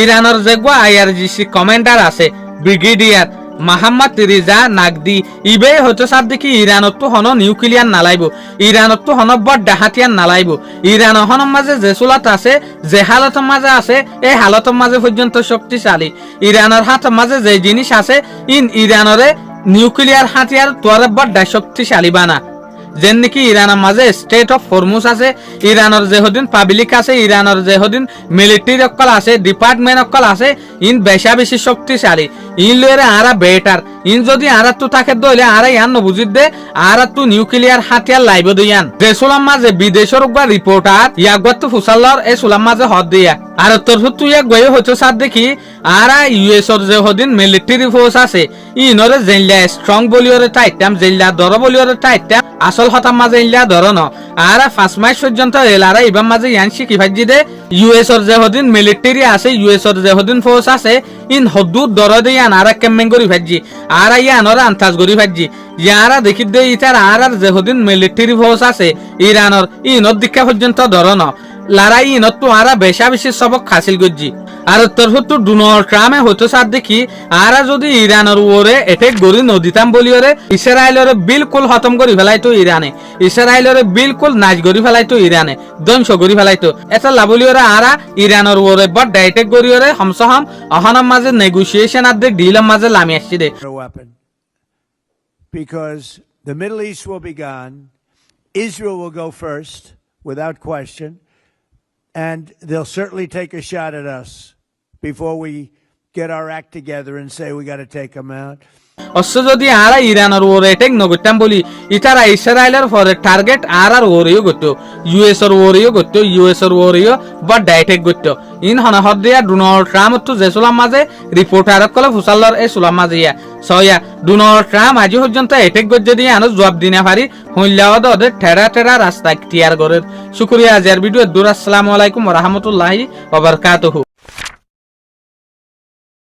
ইরানের যেগুয়া IRGC commander আছে brigadier Mahmud Reza নাগদি ইবে হতে সার দেখি ইরানত তো হন নিউক্লিয়ার নালাইব, ইরানত তো হন বড় ডাহাতিয়ার নালাইব। ইরান হনের মাঝে যে চুলাত আছে, যে হালতের মাঝে আছে, এই হালতের মাঝে পর্যন্ত শক্তিশালী। ইরানের হাতের মাঝে যে জিনিস আছে, ইরানরে নিউক্লিয়ার হাতিয়ার তোয়ারে বড় শক্তিশালী বানা। যেন নাকি ইরানের মাঝে স্টেট অফ হরমুজ আছে, ইরানের যেহদিন পাবলিক আছে, ইরানের যেহদিন মিলিটারি অকল আছে, ডিপার্টমেন্ট অকল আছে, বেশা বেশি শক্তিশালী। লয়ে আরা বেটার যদি আরা তো তাকে দইলে আরা ইয়ান নবুজিত দে আরা তো নিউক্লিয়ার হাতিয়ার লাইব দিয়ান। দেশলাম মাঝে বিদেশের রিপোর্টার ইয়াগত ফুসাল্লর এ সুলাম মাঝে হদ দিয়া আর তোর তুই এক গয়ে হইতো সার দেখি আরা ইউএসর যে হদিন মিলিটারি ফোর্স আছে ইনরে জেনলা স্ট্রং বলিওরে টাইটাম জেনলা দর বলিওরে টাইটাম আসল হতাম মাঝে ইনলা ধর ন আরা 5 মাস পর্যন্ত এলারা ইবাম মাঝে ইয়ান শিখি ভাজি দে ইউএসর যে হদিন মিলিটারি আছে, ইউএসর যে হদিন ফোর্স আছে, হদুর দর দিয়ান আরা কেম্মেং করি ভাজি আরা ইয়ানরে আন্তাজ করি ভাজি ইয়ারা দেখি দে ইতার আর যে হদিন মিলিটারি ফোর্স আছে ইরানর ইনর দীক্ষা পর্যন্ত ধর ন লারা ইনত তো আরা বেশা বেশি সবক হাসিল করছি। আর তোর তো ডোনাল্ড ট্রাম্পে হতো সার দেখি আরা যদি ইরানের ওরে এটেক গড়ি নদীতাম বলি ওরে ইসরায়েলরে বিলকুল খতম করি ফেলাইতো ইরানে, ইসরায়েলরে বিলকুল নাচ গড়ি ফেলাইতো ইরানে, ধ্বংস করি ফেলাইতো। এটা লাভলি ওরা আরা ইরানের ওরে বড় ডাইটেক গড়ি ওরে হমসহম অহনার মাঝে নেগোসিয়েশন আর দে ডিলের মাঝে লামি আসছি দে। Because the Middle East will be gone, Israel will go first without question, and they'll certainly take a shot at us before we get our act together and say we got to take them out. অবশ্য যদি আরা ইরানের ওরে এটেক নগরতাম বলি ইতারা ইসরায়েলের পরে target আর ওরেও করতো, ইউএস এর ওরেও করতো, ইউএস এর ওরেও বড় ডাইটেক করতো। হনা হদ দিয়া ডোনাল্ড ট্রাম্প তো যে সুলাম মাঝে রিপোর্টার কলে ফুসাল্লর এই সুলাম মাঝে ইয়া সয়া ডোনাল্ড ট্রাম্প আজি পর্যন্ত এটেক গজ্জে দিয়ে আনো জবাব দিনা পারি হইলাও ওদের ঠেরা ঠেরা রাস্তা টিয়ার গরের। শুকরিয়া আজের ভিডিও দূর। আসসালামু আলাইকুম ওয়া রাহমাতুল্লাহি ওয়া বারাকাতুহু।